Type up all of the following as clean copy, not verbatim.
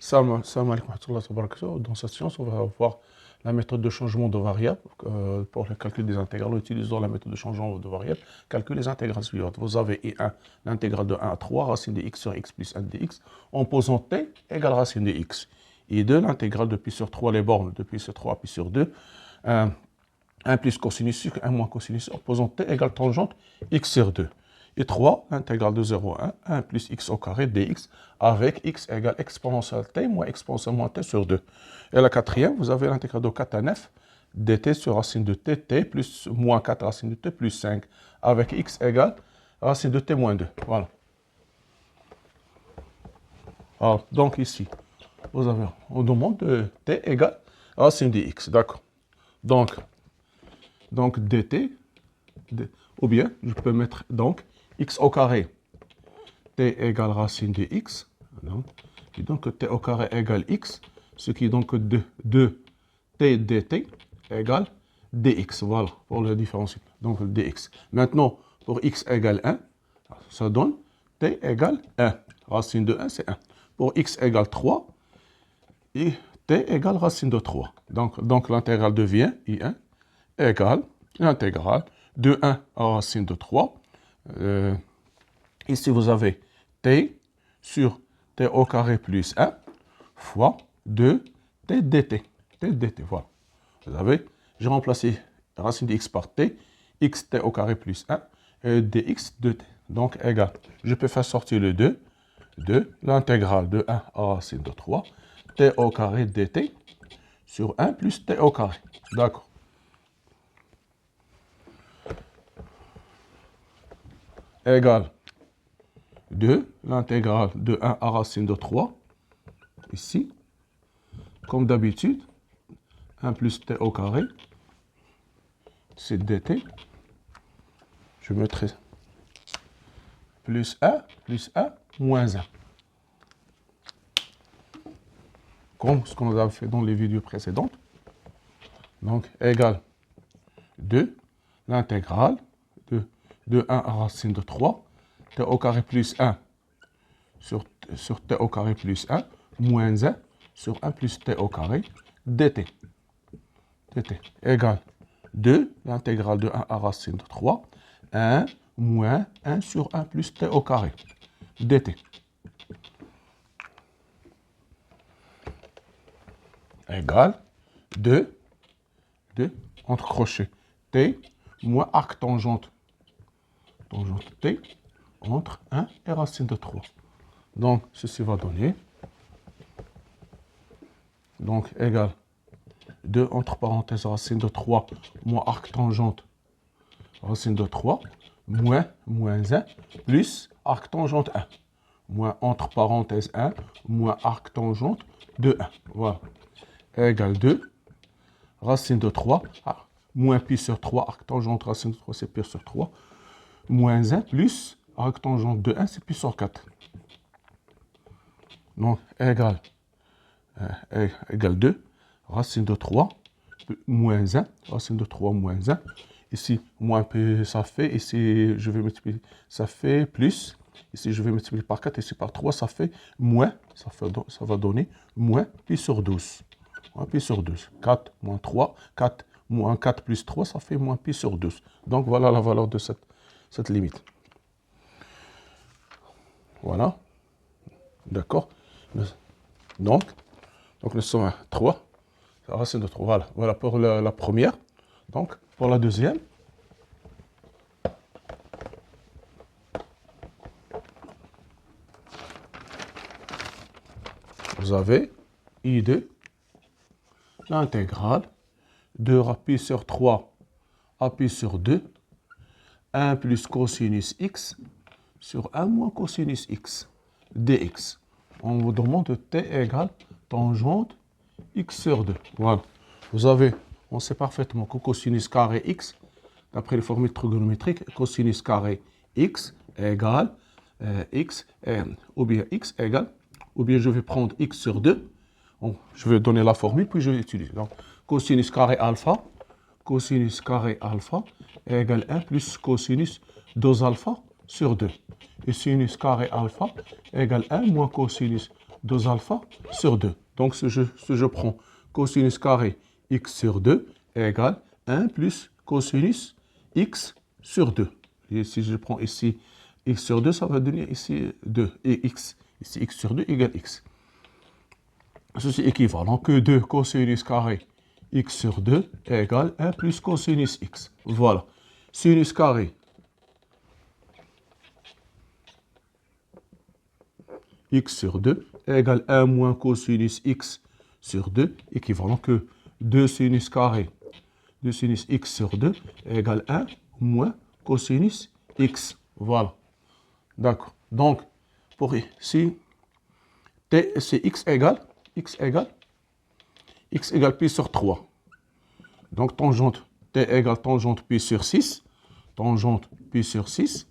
Salam alaikum wa rahmatullahi wa barakatuh. Dans cette séance, on va voir la méthode de changement de variables. Pour le calcul des intégrales, utilisons la méthode de changement de variables. Calcul les intégrales suivantes. Vous avez I1, l'intégrale de 1 à 3, racine de x sur x plus 1 dx, en posant t égale racine de x. I2, l'intégrale de pi sur 3, les bornes de pi sur 3 à pi sur 2, 1 plus cosinus sur 1 moins cosinus, en posant t égale tangente x sur 2. Et 3, l'intégrale de 0 à 1, 1 plus x au carré dx, avec x égale exponentielle t moins exponentielle moins t sur 2. Et la quatrième, vous avez l'intégrale de 4 à 9, dt sur racine de t, t plus moins 4 racine de t plus 5, avec x égale racine de t moins 2. Voilà. Alors, donc ici, vous avez, on demande de t égale racine de x, d'accord. Donc dt, ou bien je peux mettre donc x au carré, t égale racine de x, et donc t au carré égale x, ce qui est donc 2 t dt égale dx, voilà, pour le différentiel, donc dx. Maintenant, pour x égale 1, ça donne t égale 1, racine de 1 c'est 1. Pour x égale 3, et t égale racine de 3. Donc l'intégrale devient I1 égale l'intégrale de 1 à racine de 3. Ici, vous avez t sur t au carré plus 1 fois 2 t dt. T dt, voilà. Vous avez, j'ai remplacé racine de x par t, xt au carré plus 1, et dx de t. Donc, égal. Je peux faire sortir le 2 de l'intégrale de 1 à racine de 3, t au carré dt sur 1 plus t au carré. D'accord. Égale 2, l'intégrale de 1 à racine de 3, ici, comme d'habitude, 1 plus t au carré, c'est dt, je mettrai plus 1, moins 1. Comme ce qu'on a fait dans les vidéos précédentes. Donc, égale 2, l'intégrale de 1 à racine de 3, t au carré plus 1 sur t au carré plus 1, moins 1 sur 1 plus t au carré, dt. dt égale 2, l'intégrale de 1 à racine de 3, 1 moins 1 sur 1 plus t au carré, dt. Égale 2, entre crochets, t moins arc tangente t entre 1 et racine de 3. Donc, ceci va donner, donc, égale 2 entre parenthèses racine de 3 moins arc tangente racine de 3 moins 1 plus arc tangente 1. Moins entre parenthèses 1 moins arc tangente de 1. Voilà. Égale 2 racine de 3 moins pi sur 3 arc tangente racine de 3 c'est pi sur 3 moins 1 plus arc tangente de 1 c'est pi sur 4. Donc égale 2 racine de 3 moins 1, racine de 3 moins 1. Ici, moins pi, ça fait, ici, je vais multiplier, ça fait plus. Ici, je vais multiplier par 4, ici par 3, ça fait moins, ça va donner moins pi sur 12. Moins pi sur 12. 4 moins 3, 4 moins 4 plus 3, ça fait moins pi sur 12. Donc, voilà la valeur de cette limite. Voilà. D'accord. Donc, nous sommes à 3. Racine de 3. Voilà pour la première. Donc, pour la deuxième, vous avez I2, l'intégrale de pi sur 3 à pi sur 2, 1 plus cosinus x sur 1 moins cosinus x, dx. On vous demande t égale tangente x sur 2. Voilà. Vous avez, on sait parfaitement que cosinus carré x, d'après les formules trigonométriques, cosinus carré x égale ou bien x égale, ou bien je vais prendre x sur 2. Bon, je vais donner la formule, puis je vais utiliser. Donc, cosinus carré alpha égale 1 plus cosinus 2 alpha sur 2. Et sinus carré alpha égale 1 moins cosinus 2 alpha sur 2. Donc, si je prends cosinus carré x sur 2 égale 1 plus cosinus x sur 2. Et si je prends ici x sur 2, ça va donner ici 2. Et x, ici x sur 2 égale x. Ceci est équivalent que 2 cosinus carré x sur 2 égale 1 plus cosinus x. Voilà. Sinus carré x sur 2 égale 1 moins cosinus x sur 2, équivalent que 2 sinus carré de sinus x sur 2 égale 1 moins cosinus x. Voilà. D'accord. Donc, pour ici, c'est x égale pi sur 3. Donc, tangente t égale tangente pi sur 6. Tangente pi sur 6.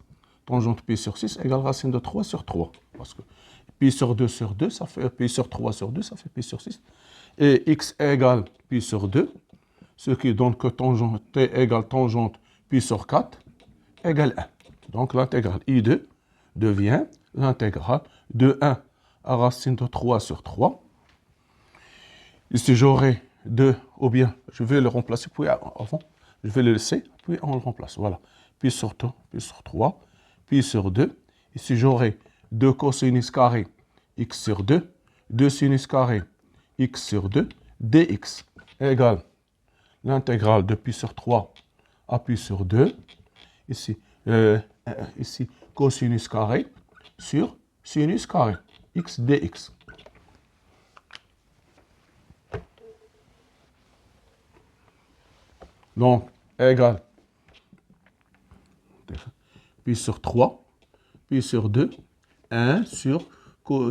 Tangente pi sur 6 égale racine de 3 sur 3. Parce que pi sur 2 sur 2, ça fait pi sur 3 sur 2, ça fait pi sur 6. Et x égale pi sur 2, ce qui donne que tangente t égale tangente pi sur 4 égale 1. Donc, l'intégrale I2 devient l'intégrale de 1 à racine de 3 sur 3. Ici, j'aurai 2, ou bien je vais le remplacer, puis avant, je vais le laisser, puis on le remplace. Voilà. Pi sur 2, pi sur 3, pi sur 2. Ici, j'aurai 2 cosinus carré x sur 2, 2 sinus carré x sur 2, dx égale l'intégrale de pi sur 3 à pi sur 2. Ici, cosinus carré sur sinus carré x dx. Donc, égale pi sur 3, pi sur 2, 1 sur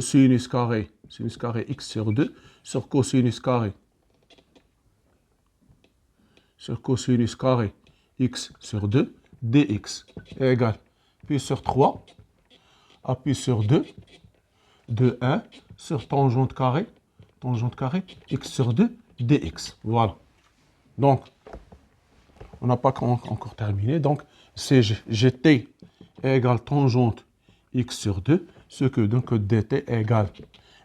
sinus carré x sur 2 sur cosinus carré x sur 2 dx égale pi sur 3 à pi sur 2 de 1 sur tangente carré x sur 2 dx. Voilà. Donc, on n'a pas encore terminé. Donc, c'est gt égale tangente x sur 2, ce que donc dt égale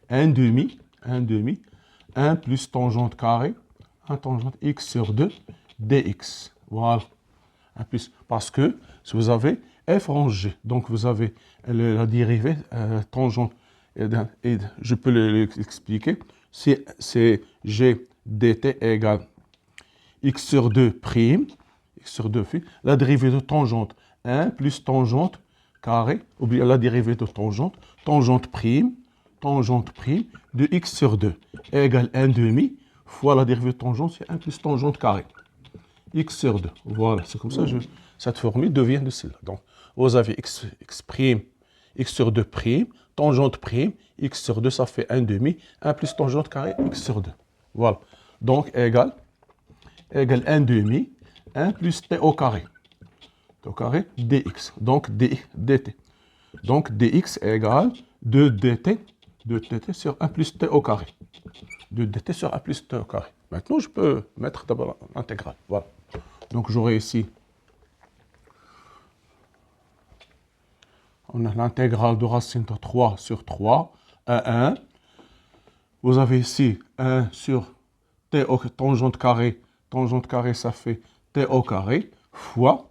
1 demi, 1 plus tangente carré, 1 tangente x sur 2 dx. Voilà. 1 plus, parce que si vous avez f range g, donc vous avez la dérivée tangente, et je peux l'expliquer, c'est g dt égale x sur 2 prime, x sur 2 phi, la dérivée de tangente 1 plus tangente carré, ou bien la dérivée de tangente prime de x sur 2 égale 1 demi fois la dérivée de tangente, c'est 1 plus tangente carré, x sur 2. Voilà, c'est comme ça, cette formule devient de celle-là. Donc, vous avez x prime, x sur 2 prime, tangente prime, x sur 2, ça fait 1 demi, 1 plus tangente carré, x sur 2. Voilà. Donc, égale 1 demi, 1 plus t au carré. T au carré, dx. Donc, dt. Donc, dx égale 2 dt sur 1 plus t au carré. 2 dt sur 1 plus t au carré. Maintenant, je peux mettre d'abord l'intégrale. Voilà. Donc, j'aurai ici, on a l'intégrale de racine de 3 sur 3 à 1. Vous avez ici 1 sur t au tangente carré, ça fait t au carré, fois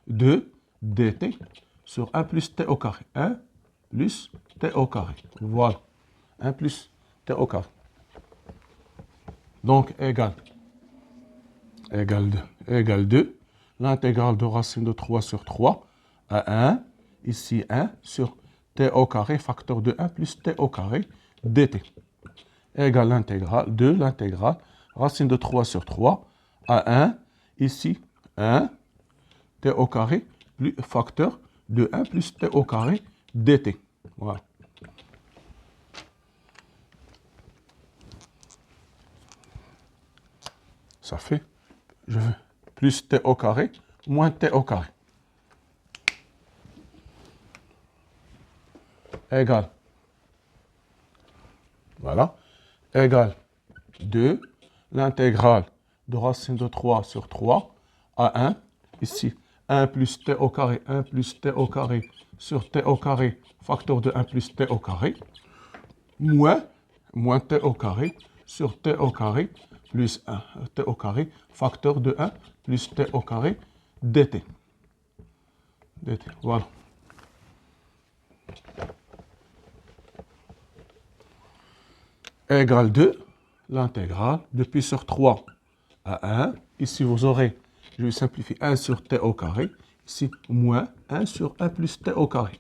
2 dt sur 1 plus t au carré. 1 plus t au carré. Voilà. 1 plus t au carré. Donc, égale 2. L'intégrale de racine de 3 sur 3 à 1. Ici, 1 sur t au carré, facteur de 1 plus t au carré, dt. Égale l'intégrale de l'intégrale racine de 3 sur 3 à 1. Ici, 1 t au carré plus facteur de 1 plus t au carré dt. Voilà. Ça fait plus t au carré moins t au carré. Égale. Voilà. Égale 2. L'intégrale de racine de 3 sur 3 à 1. Ici, 1 plus t au carré, 1 plus t au carré sur t au carré, facteur de 1 plus t au carré, moins t au carré sur t au carré plus 1, t au carré, facteur de 1 plus t au carré dt. Voilà. Égale 2, l'intégrale de pi sur 3 à 1. Ici, vous aurez, je vais simplifier, 1 sur t au carré. Ici, moins 1 sur 1 plus t au carré.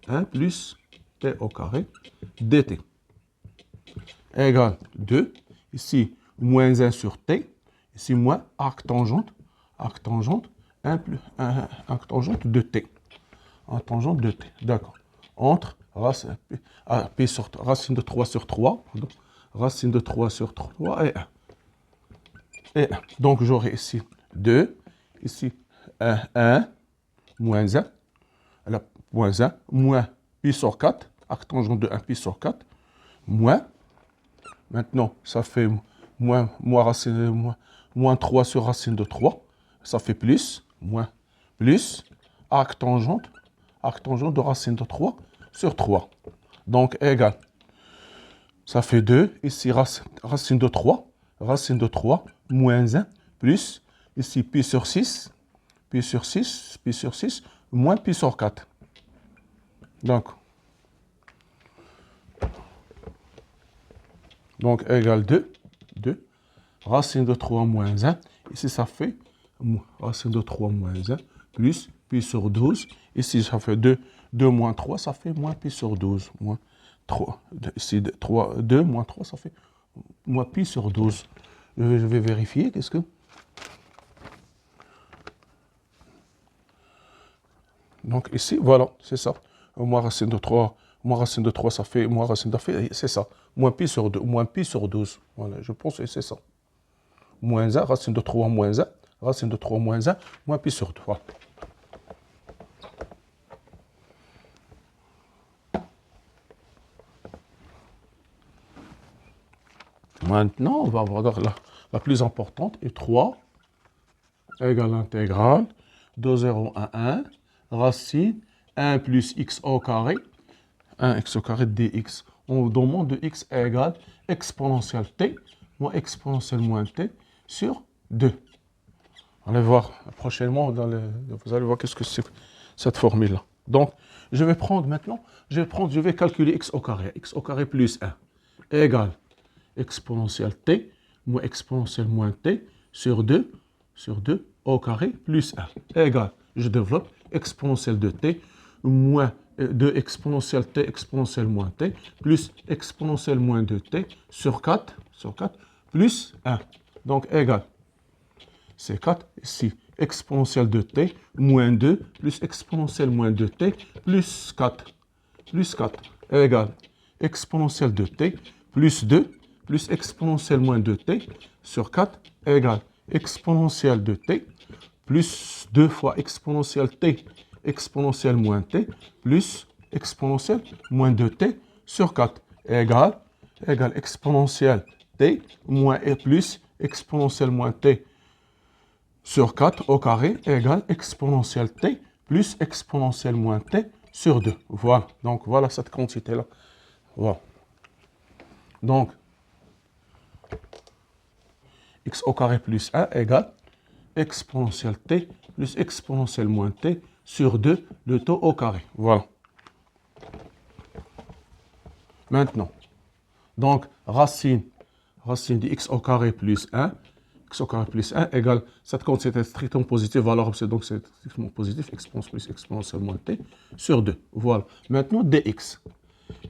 1 plus t au carré dt. Égale 2. Ici, moins 1 sur t. Ici, moins arc tangente 1 plus arc tangente de t. Arc tangente de t. D'accord. Entre racine de 3 sur 3. Pardon, racine de 3 sur 3 et 1. Et 1. Donc, j'aurai ici 2. Ici, 1, moins 1. Là, moins 1, moins pi sur 4. Arc tangente de 1 pi sur 4. Moins. Maintenant, ça fait moins 3 sur racine de 3. Ça fait plus. Moins. Plus. Arc tangente de racine de 3 sur 3. Donc, égal. Ça fait 2. Ici, racine de 3. Racine de 3, moins 1, plus. Ici, pi sur 6. Pi sur 6. Pi sur 6. Moins pi sur 4. Donc, égal 2. 2. Racine de 3 moins 1. Ici, ça fait racine de 3 moins 1, plus pi sur 12. Ici, ça fait 2. 2 moins 3, ça fait moins pi sur 12. Moins 3. Ici, 2 moins 3, ça fait moins pi sur 12. Je vais vérifier. Qu'est-ce que... Donc, ici, voilà, c'est ça. Moins racine de 3, ça fait... Moins racine de 3, c'est ça. Moins pi sur 2, moins pi sur 12. Voilà, je pense que c'est ça. Moins 1, racine de 3 moins 1. Racine de 3 moins 1, moins pi sur 2. Voilà. Maintenant, on va voir la plus importante. Et 3 égale l'intégrale de 0 à 1, racine 1 plus x au carré, 1x au carré dx. On demande de x égale exponentielle t, moins exponentielle moins t sur 2. Allez voir prochainement, vous allez voir qu'est-ce que c'est cette formule-là. Donc, je vais prendre maintenant, je vais calculer x au carré plus 1 égale exponentielle t, moins exponentielle moins t sur 2 au carré plus 1 égale, je développe, exponentielle de t moins 2 exponentielle t exponentielle moins t plus exponentielle moins 2t sur 4 plus 1. Donc, égale, c'est 4 ici, exponentielle de t moins 2 plus exponentielle moins 2t plus 4 égale exponentielle de t plus 2 plus exponentielle moins 2t sur 4 égale exponentielle de t plus 2 fois exponentielle t exponentielle moins t plus exponentielle moins 2t sur 4 égale exponentielle t moins et plus exponentielle moins t sur 4 au carré égale exponentielle t plus exponentielle moins t sur 2. Voilà. Donc, voilà cette quantité-là. Voilà. Donc, x au carré plus 1 égale exponentielle t plus exponentielle moins t sur 2, le taux au carré. Voilà. Maintenant, donc, racine de x au carré plus 1, x au carré plus 1 égale, cette quantité est strictement positive, valeur donc c'est strictement positif, exponentielle plus exponentielle moins t sur 2. Voilà. Maintenant, dx.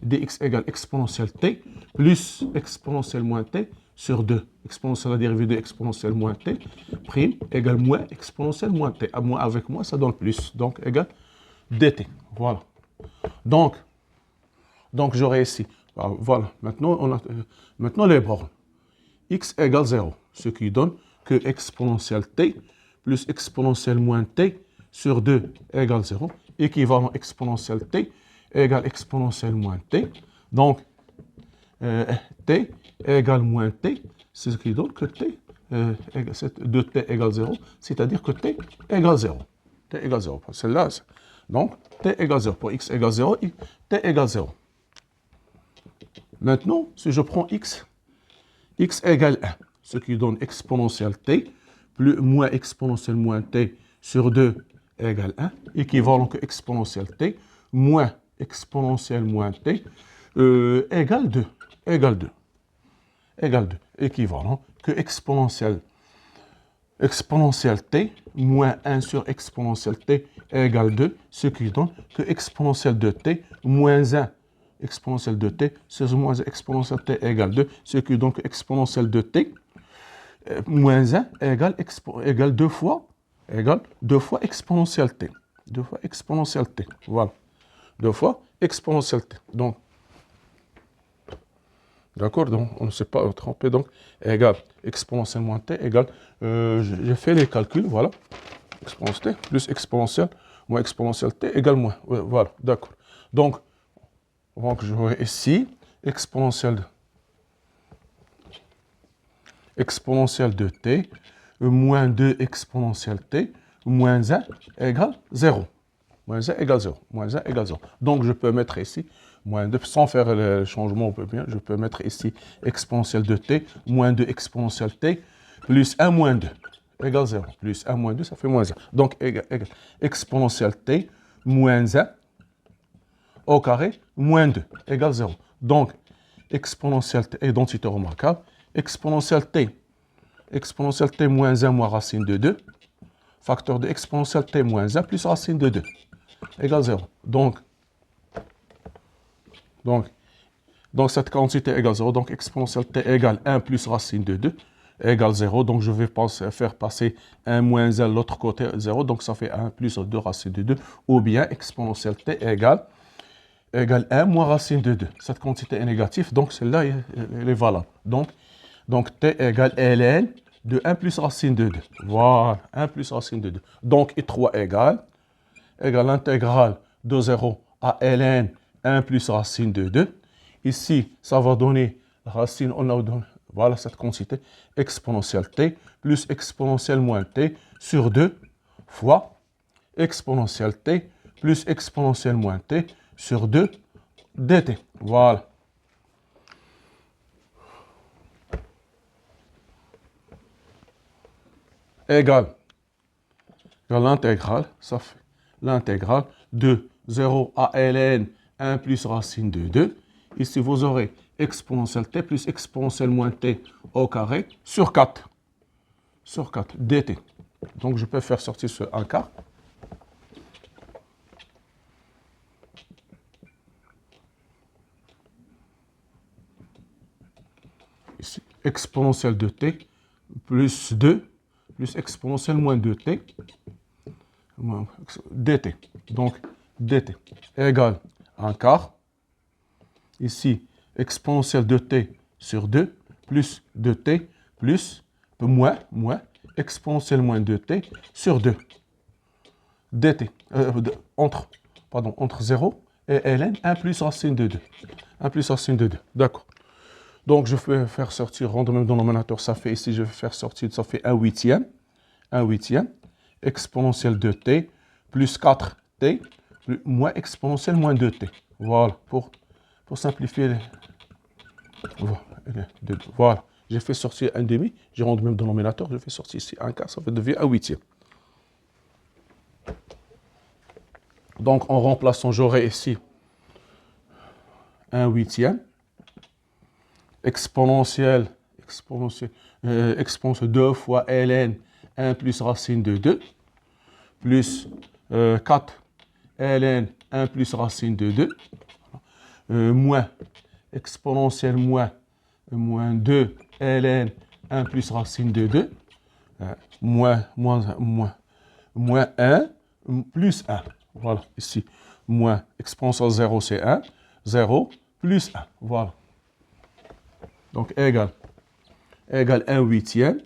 dx égale exponentielle t plus exponentielle moins t sur 2. Exponentielle la dérivée de exponentielle moins t, prime, égale moins exponentielle moins t. À moins avec moins, ça donne plus. Donc, égale dt. Voilà. Donc j'aurai ici, voilà, maintenant les bornes. X égale 0, ce qui donne que exponentielle t plus exponentielle moins t sur 2 égale 0, équivalent exponentielle t égale exponentielle moins t. Donc, t égale moins t, c'est ce qui donne que t, de t égale 0, c'est-à-dire que t égale 0. t égale 0. Celle-là, donc t égale 0. Pour x égale 0, t égale 0. Maintenant, si je prends x égale 1, ce qui donne exponentielle t, plus moins exponentielle moins t sur 2 égale 1, équivalent que exponentielle t, moins exponentielle moins t, égale 2, égale 2, égale 2, équivalent que exponentielle t moins 1 sur exponentielle t égale 2, ce qui donne que exponentielle de t moins 1 exponentielle de t sur moins exponentielle t égale 2, ce qui donne que exponentielle de t moins 1 égale 2 fois exponentielle t. 2 fois exponentielle t. Voilà. 2 fois exponentielle t. Donc, d'accord, donc on ne s'est pas trompé, donc égale exponentielle moins t égale, j'ai fait les calculs, voilà, exponentielle t plus exponentielle moins exponentielle t égale moins, voilà, d'accord. Donc j'aurai ici exponentielle de t moins 2 exponentielle t moins 1 égale 0. Moins 1 égale 0. Moins 1 égale 0. Donc, je peux mettre ici, moins 2, sans faire le changement, je peux mettre ici exponentielle de t, moins 2 exponentielle t, plus 1 moins 2, égale 0. Plus 1 moins 2, ça fait moins 1. Donc, égale exponentielle t, moins 1, au carré, moins 2, égale 0. Donc, exponentielle t, identité remarquable, exponentielle t moins 1 moins racine de 2, facteur de exponentielle t moins 1 plus racine de 2, égale 0. Donc cette quantité égale 0. Donc, exponentielle t égale 1 plus racine de 2 égale 0. Donc, je vais faire passer 1 moins 1 de l'autre côté 0. Donc, ça fait 1 plus 2 racine de 2. Ou bien, exponentielle t égale 1 moins racine de 2. Cette quantité est négative. Donc, celle-là, elle est valable. Donc, t égale ln de 1 plus racine de 2. Voilà, 1 plus racine de 2. Donc, I3 égale l'intégrale de 0 à ln 1 plus racine de 2. Ici, ça va donner racine, voilà cette quantité, exponentielle t plus exponentielle moins t sur 2 fois exponentielle t plus exponentielle moins t sur 2 dt. Voilà. Égale l'intégrale, ça fait l'intégrale de 0 à ln 1 plus racine de 2. Ici, vous aurez exponentielle t plus exponentielle moins t au carré sur 4. Sur 4, dt. Donc, je peux faire sortir ce 1 quart. Ici, exponentielle de t plus 2 plus exponentielle moins 2t dt. Donc, dt égale 1 quart. Ici, exponentielle de t sur 2 plus 2t plus moins exponentielle moins 2t sur 2 dt entre 0 et ln 1 plus racine de 2. 1 plus racine de 2. D'accord. Donc, je vais faire sortir, rendre le même dénominateur, ça fait ici, je vais faire sortir, ça fait 1 huitième. 1 huitième. Exponentielle de t plus 4t plus moins exponentielle moins 2t. Voilà, pour simplifier. Voilà, j'ai fait sortir 1 demi, j'ai rendu le même dénominateur, je fais sortir ici 1 quart, ça devient 1 huitième. Donc, en remplaçant, j'aurai ici 1 huitième. Exponentielle 2 fois ln 1 plus racine de 2 plus 4 ln 1 plus racine de 2 moins exponentielle moins 2 ln 1 plus racine de 2 moins 1 plus 1. Voilà, ici, moins exponentielle 0, c'est 1. 0 plus 1. Voilà. Donc, égale 1 huitième.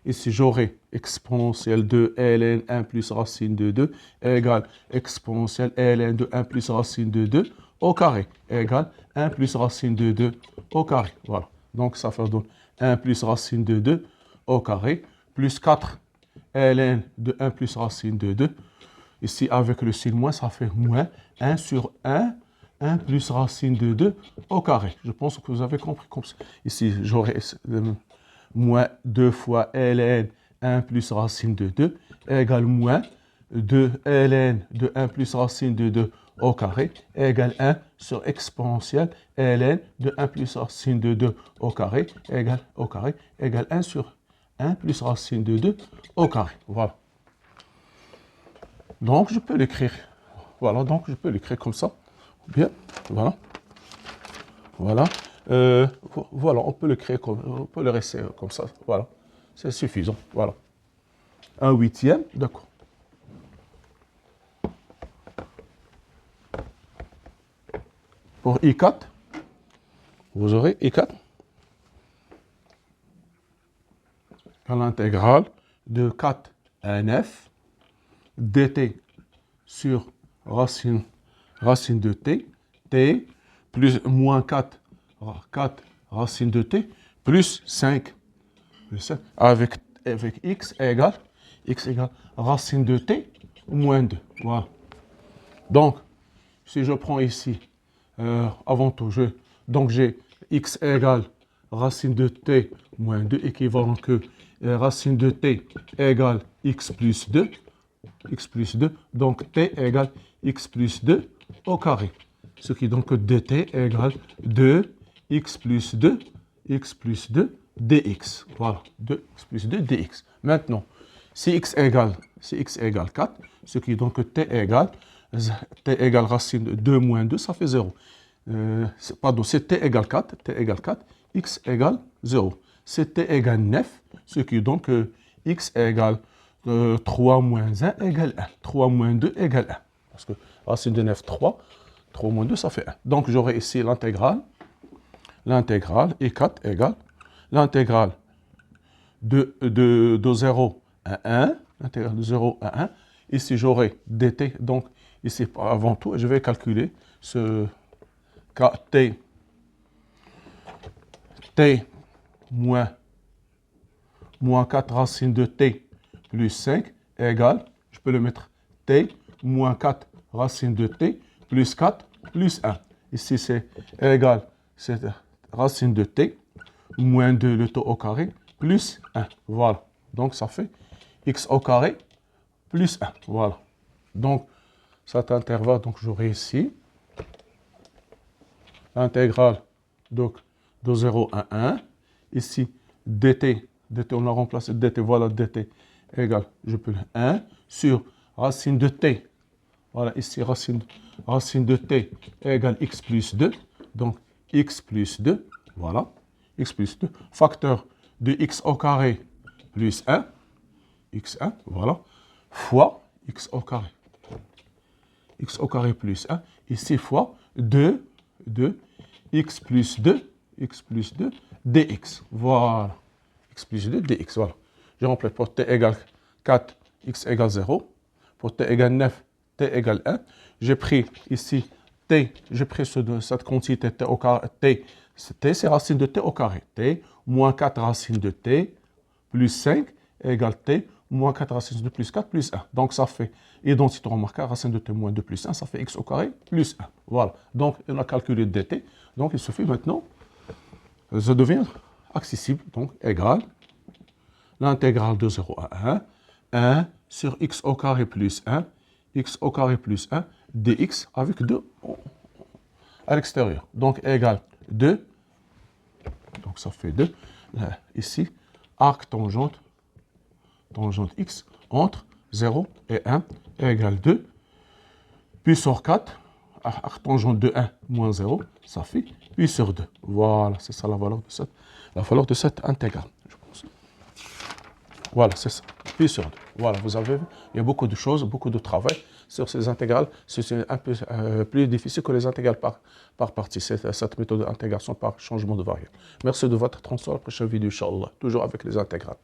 Ici, j'aurai exponentielle de ln 1 plus racine de 2 égale exponentielle ln de 1 plus racine de 2 au carré égale 1 plus racine de 2 au carré. Voilà. Donc, ça fait donc 1 plus racine de 2 au carré plus 4 ln de 1 plus racine de 2. Ici, avec le signe moins, ça fait moins 1 sur 1, 1 plus racine de 2 au carré. Je pense que vous avez compris. Comme ça. Ici, j'aurai moins 2 fois ln 1 plus racine de 2 égale moins 2 ln de 1 plus racine de 2 au carré égale 1 sur exponentielle ln de 1 plus racine de 2 au carré égale 1 sur 1 plus racine de 2 au carré. Voilà. Donc, je peux l'écrire. Voilà, donc je peux l'écrire comme ça. Bien, voilà. Voilà. Voilà, on peut l'écrire on peut le rester comme ça. Voilà. C'est suffisant. Voilà. 1/8, d'accord. Pour I4, vous aurez I4 à l'intégrale de 4 NF dt sur racine de t, t plus moins 4 racine de t plus 5, avec x égale racine de t moins 2. Voilà. Donc, si je prends ici, avant tout, donc j'ai x égale racine de t moins 2, équivalent que racine de t égale x plus 2, donc t égale x plus 2 au carré. Ce qui donc dt égale 2x plus 2 dx. Voilà, 2x plus 2 dx. Maintenant, si x égale 4, ce qui donc t égale racine de 2 moins 2, ça fait 0. Pardon, c'est t égale 4, x égale 0. C'est t égale 9, ce qui donc x égale 3 moins 1 égale 1. 3 moins 2 égale 1. Parce que racine de 9, 3. 3 moins 2, ça fait 1. Donc, j'aurai ici l'intégrale. L'intégrale, I4 égale l'intégrale de 0 à 1. L'intégrale de 0 à 1. Ici, j'aurai dt. Donc, ici, avant tout, je vais calculer ce t moins 4 racine de t plus 5 égale, je peux le mettre t moins 4 racine de t plus 4 plus 1. Ici, c'est égal, c'est racine de t moins 2 le taux au carré plus 1. Voilà. Donc, ça fait x au carré plus 1. Voilà. Donc, cet intervalle, donc j'aurai ici l'intégrale donc, de 0 à 1. Ici, dt, on a remplacé dt, voilà dt égale, je peux le 1 sur racine de t. Voilà, ici, racine de t égale x plus 2. Donc, x plus 2, voilà, x plus 2, facteur de x au carré plus 1, x1, voilà, fois x au carré plus 1, ici fois 2, x plus 2, dx, voilà, x plus 2, dx, voilà. Je remplace pour t égale 4, x égale 0, pour t égale 9, t égale 1. J'ai pris ici t, j'ai pris cette quantité t au carré, t c'est racine de t au carré, t moins 4 racine de t plus 5 égale t moins 4 racine de plus 4 plus 1. Donc ça fait identité remarquable, racine de t moins 2 plus 1, ça fait x au carré plus 1. Voilà, donc on a calculé dt, donc il suffit maintenant, ça devient accessible, donc égal l'intégrale de 0 à 1 sur x au carré plus 1, dx avec 2 à l'extérieur. Donc égal 2, donc ça fait 2, là, ici, arc tangente x entre 0 et 1 égale 2, puis sur 4, arc tangente de 1 moins 0, ça fait puis sur 2. Voilà, c'est ça la valeur de cette intégrale, je pense. Voilà, c'est ça, puis sur 2. Voilà, vous avez vu, il y a beaucoup de choses, beaucoup de travail sur ces intégrales. C'est un peu plus difficile que les intégrales par partie, cette méthode d'intégration par changement de variable. Merci de votre attention à la prochaine vidéo, Inch'Allah, toujours avec les intégrales.